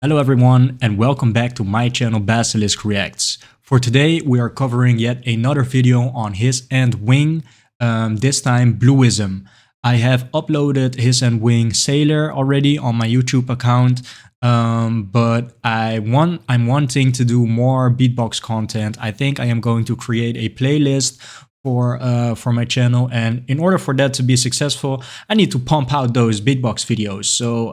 Hello everyone and welcome back to my channel Basilisk Reacts. For today we are covering yet another video on His and Wing, this time Blueism. I have uploaded His and Wing Sailor already on my YouTube account, but I'm wanting to do more beatbox content. I think I am going to create a playlist for my channel, and in order for that to be successful I need to pump out those beatbox videos. So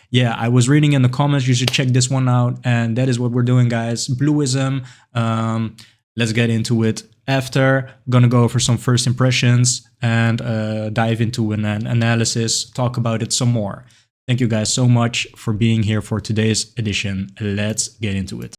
yeah, I was reading in the comments you should check this one out, and that is what we're doing, guys. Blueism. Let's get into it. After, gonna go over some first impressions and dive into an analysis, talk about it some more. Thank you guys so much for being here for today's edition. Let's get into it.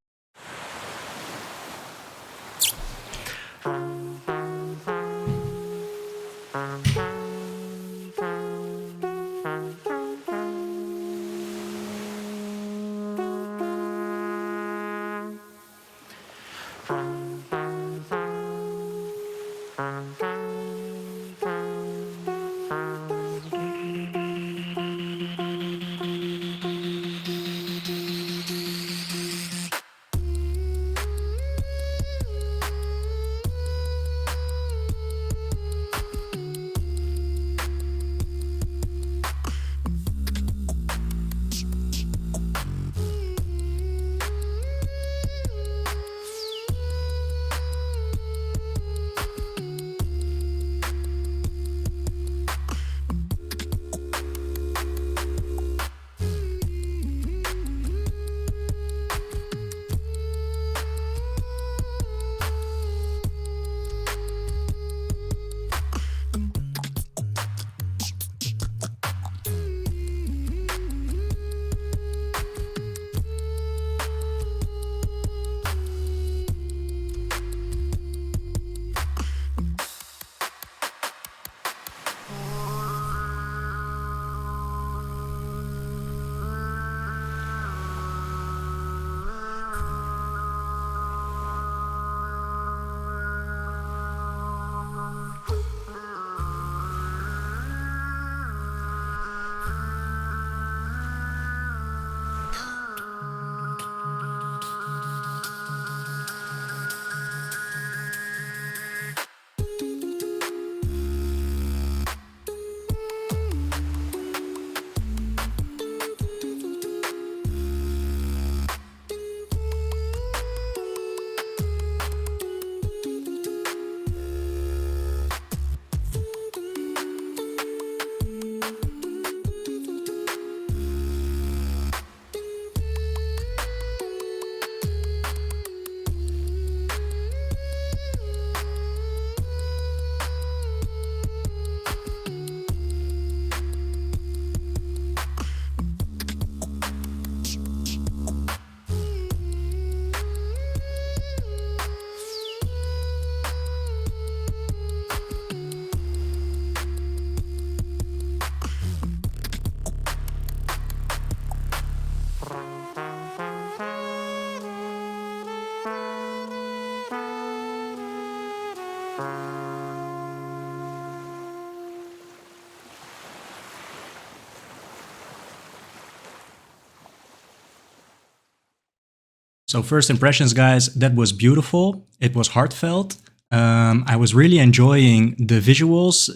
So first impressions, guys, that was beautiful. It was heartfelt. I was really enjoying the visuals,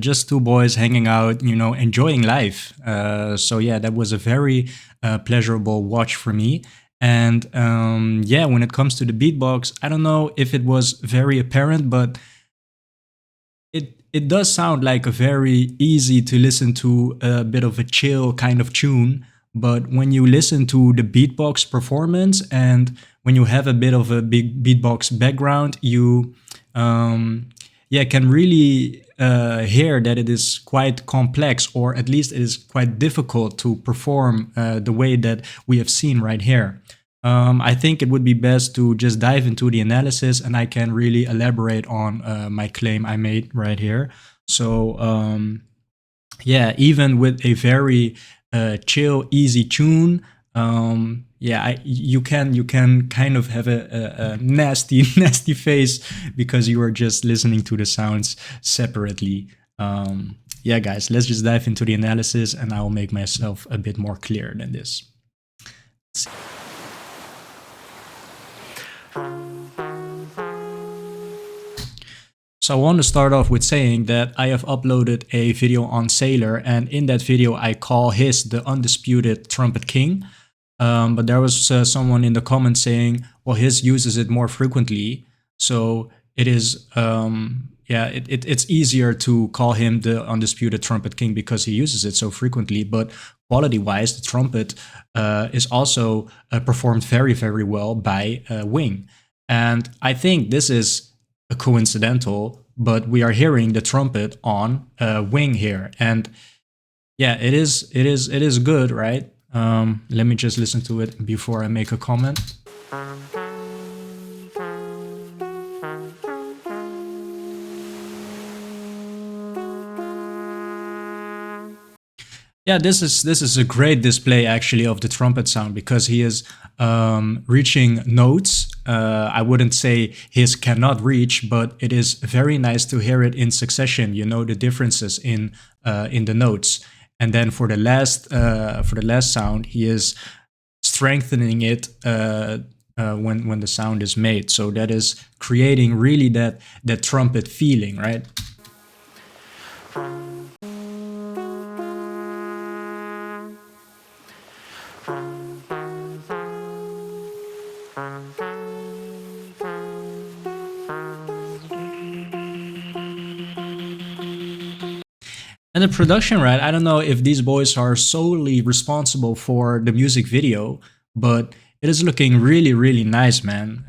just two boys hanging out, you know, enjoying life. So yeah, that was a very pleasurable watch for me. And yeah, when it comes to the beatbox, I don't know if it was very apparent, but it does sound like a very easy to listen to, a bit of a chill kind of tune. But when you listen to the beatbox performance and when you have a bit of a big beatbox background, you yeah, can really hear that it is quite complex, or at least it is quite difficult to perform the way that we have seen right here. I think it would be best to just dive into the analysis and I can really elaborate on my claim I made right here. So yeah, even with a very chill, easy tune, yeah, you can kind of have a nasty nasty face because you are just listening to the sounds separately. Yeah, guys, let's just dive into the analysis and I will make myself a bit more clear than this. So I want to start off with saying that I have uploaded a video on Sailor, and in that video I call his the undisputed Trumpet King. But there was someone in the comments saying, well, his uses it more frequently, so it is, yeah, it's easier to call him the undisputed Trumpet King because he uses it so frequently. But quality-wise, the trumpet is also performed very, very well by Wing. And I think this is a coincidental, but we are hearing the trumpet on Wing here, and yeah, it is good, right? Let me just listen to it before I make a comment. Yeah, this is a great display actually of the trumpet sound, because he is reaching notes. I wouldn't say his cannot reach, but it is very nice to hear it in succession. You know the differences in the notes. And then for the last sound, he is strengthening it when the sound is made. So that is creating really that trumpet feeling, right? And the production, right? I don't know if these boys are solely responsible for the music video, but it is looking really, really nice, man.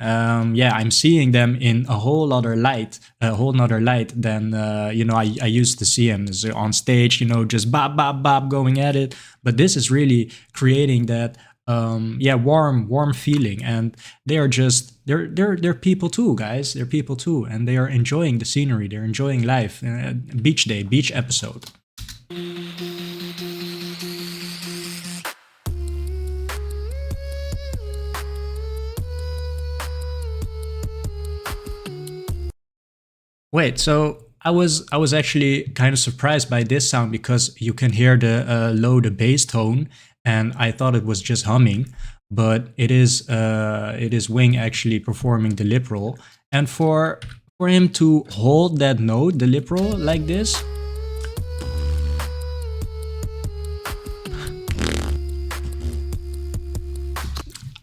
Yeah, I'm seeing them in a whole other light, than you know, I used to see them on stage, you know, just bop, bop, bop, going at it. But this is really creating that, yeah, warm feeling, and they are just they're people too, guys. They're people too, and they are enjoying the scenery. They're enjoying life. Beach day, beach episode. Wait, so I was actually kind of surprised by this sound, because you can hear the low, the bass tone, and I thought it was just humming, but it is Wing actually performing the lip roll, and for him to hold that note, the lip roll, like this.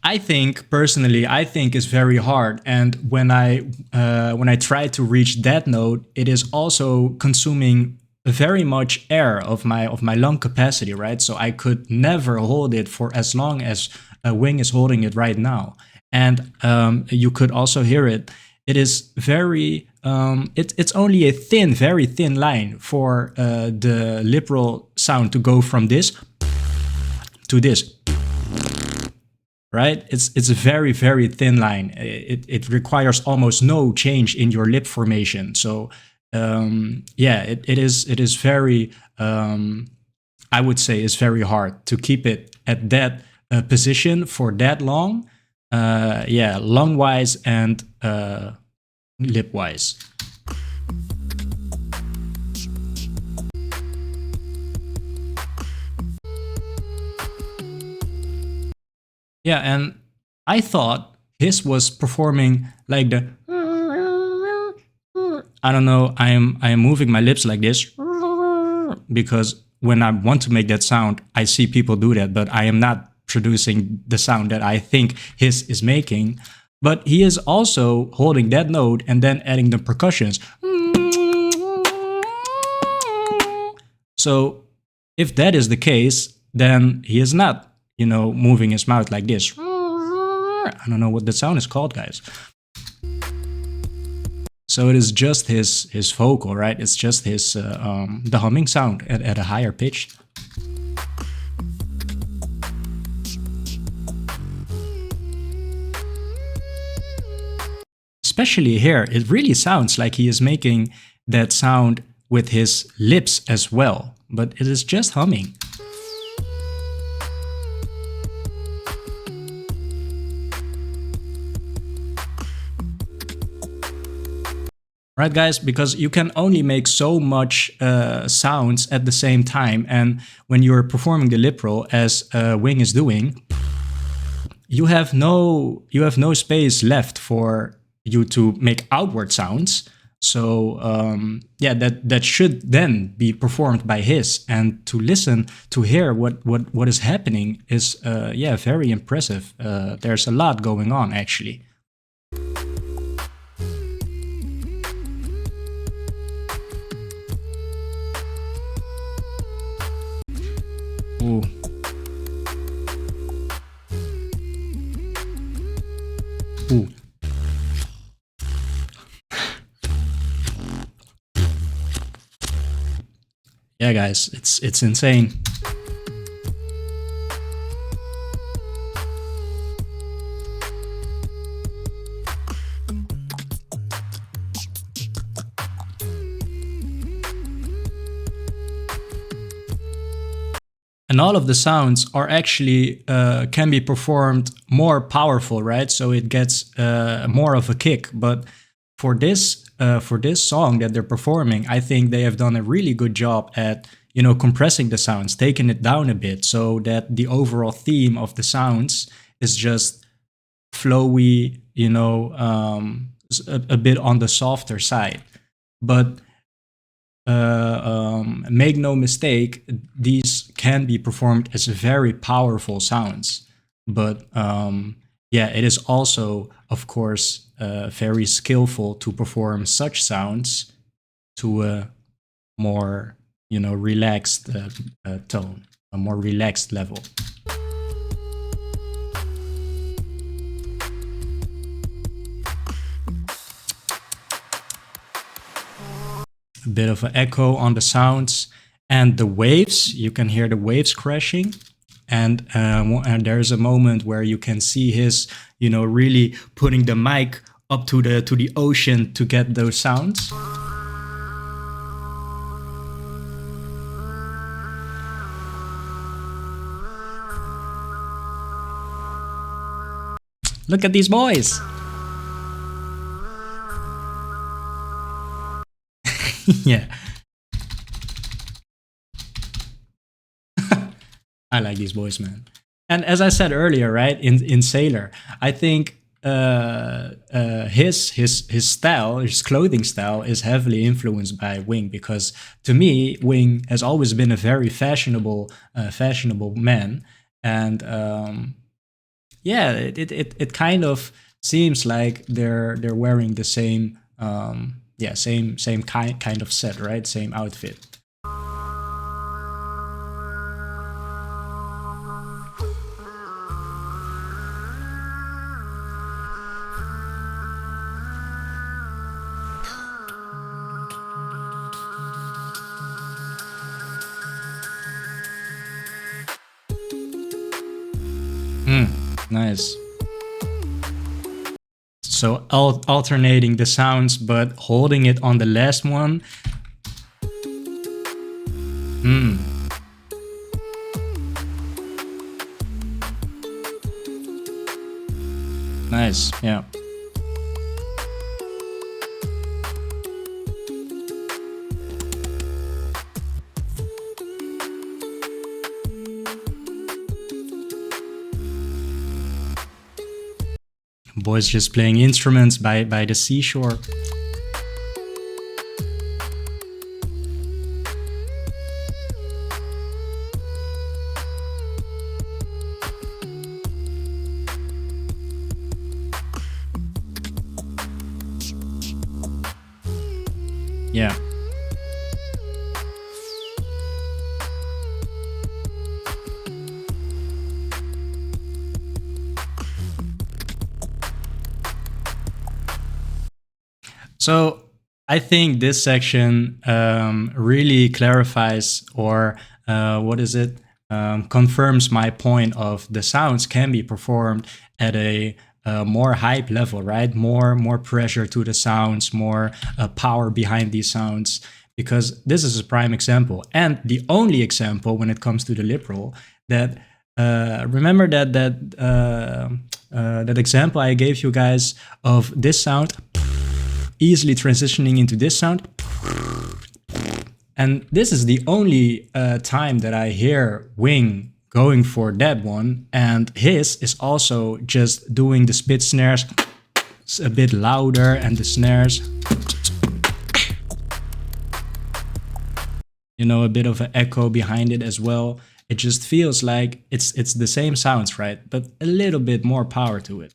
I think personally, is very hard, and when I try to reach that note, it is also consuming very much air of my lung capacity, right? So I could never hold it for as long as Wing is holding it right now, and you could also hear it. It is very it's only a very thin line for the lip roll sound to go from this to this. Right? It's a very, very thin line. It requires almost no change in your lip formation. So yeah, it is very, I would say it's very hard to keep it at that position for that long. Yeah, lung wise and lip wise. Yeah, and I thought his was performing like the, I don't know, I am moving my lips like this, because when I want to make that sound, I see people do that, but I am not producing the sound that I think his is making. But he is also holding that note and then adding the percussions. So if that is the case, then he is not, you know, moving his mouth like this. I don't know what the sound is called, guys. So it is just his vocal, right? It's just his the humming sound at a higher pitch. Especially here, it really sounds like he is making that sound with his lips as well, but it is just humming. Right, guys, because you can only make so much sounds at the same time, and when you're performing the lip roll as Wing is doing, you have no space left for you to make outward sounds. So yeah, that should then be performed by his, and to listen to hear what is happening is yeah, very impressive. There's a lot going on actually. Ooh. Ooh. Yeah, guys, it's insane. And all of the sounds are actually can be performed more powerful, right? So it gets more of a kick. But for this song that they're performing, I think they have done a really good job at, you know, compressing the sounds, taking it down a bit, so that the overall theme of the sounds is just flowy, you know, a bit on the softer side. But make no mistake, these can be performed as very powerful sounds. But yeah, it is also, of course, very skillful to perform such sounds to a more, you know, relaxed tone, a more relaxed level. A bit of an echo on the sounds, and the waves, you can hear the waves crashing, and there's a moment where you can see his, you know, really putting the mic up to the ocean to get those sounds. Look at these boys. Yeah. I like these boys, man. And as I said earlier, right, in Sailor, I think his style, his clothing style, is heavily influenced by Wing, because to me, Wing has always been a very fashionable man, and yeah, it kind of seems like they're wearing the same yeah, same kind of set, right? Same outfit. Nice. So alternating the sounds, but holding it on the last one. Nice, yeah. Boys just playing instruments by the seashore. Yeah. So I think this section really clarifies, or what is it? Confirms my point of the sounds can be performed at a more hype level, right? More pressure to the sounds, more power behind these sounds, because this is a prime example, and the only example when it comes to the lip roll that remember that example I gave you guys of this sound easily transitioning into this sound. And this is the only time that I hear Wing going for that one, and his is also just doing the spit snares a bit louder, and the snares, you know, a bit of an echo behind it as well. It just feels like it's the same sounds, right? But a little bit more power to it.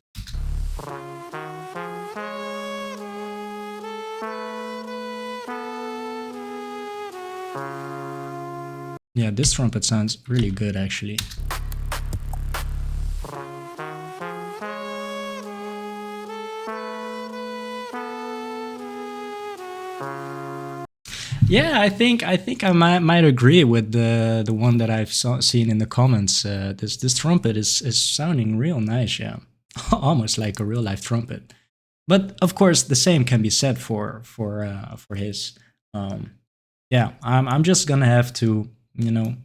Yeah, this trumpet sounds really good actually. Yeah, I think I might agree with the one that I've seen in the comments. This trumpet is sounding real nice. Yeah, almost like a real life trumpet. But of course, the same can be said for his. Um, yeah, I'm just gonna have to, you know,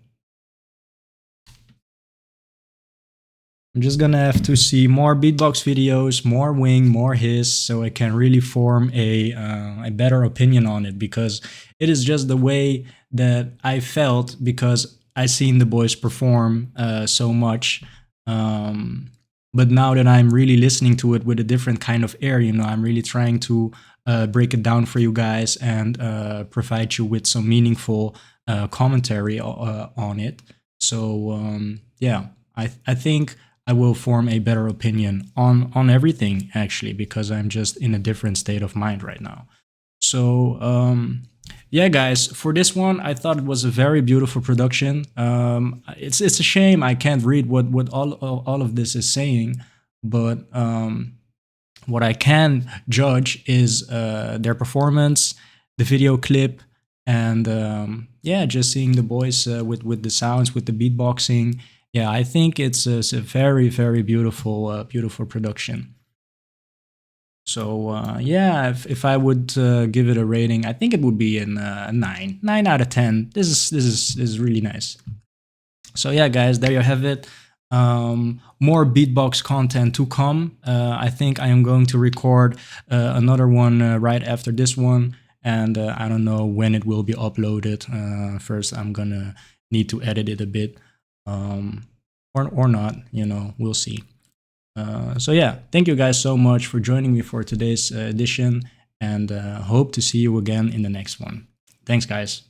I'm just gonna have to see more beatbox videos, more wing, more hiss, so I can really form a better opinion on it, because it is just the way that I felt because I seen the boys perform so much. Um, but now that I'm really listening to it with a different kind of air, you know, I'm really trying to break it down for you guys and provide you with some meaningful commentary on it. So yeah, I think I will form a better opinion on everything actually, because I'm just in a different state of mind right now. So yeah, guys, for this one, I thought it was a very beautiful production. It's a shame I can't read what all of this is saying, but what I can judge is their performance, the video clip, and yeah, just seeing the boys with the sounds, with the beatboxing. Yeah, I think it's a very beautiful beautiful production. So yeah, if I would give it a rating, I think it would be a 9 out of 10. This is really nice. So yeah, guys, there you have it. More beatbox content to come. I think I am going to record another one right after this one, and I don't know when it will be uploaded. First, I'm gonna need to edit it a bit, um, or not. You know, we'll see. So yeah, thank you guys so much for joining me for today's edition, and hope to see you again in the next one. Thanks, guys.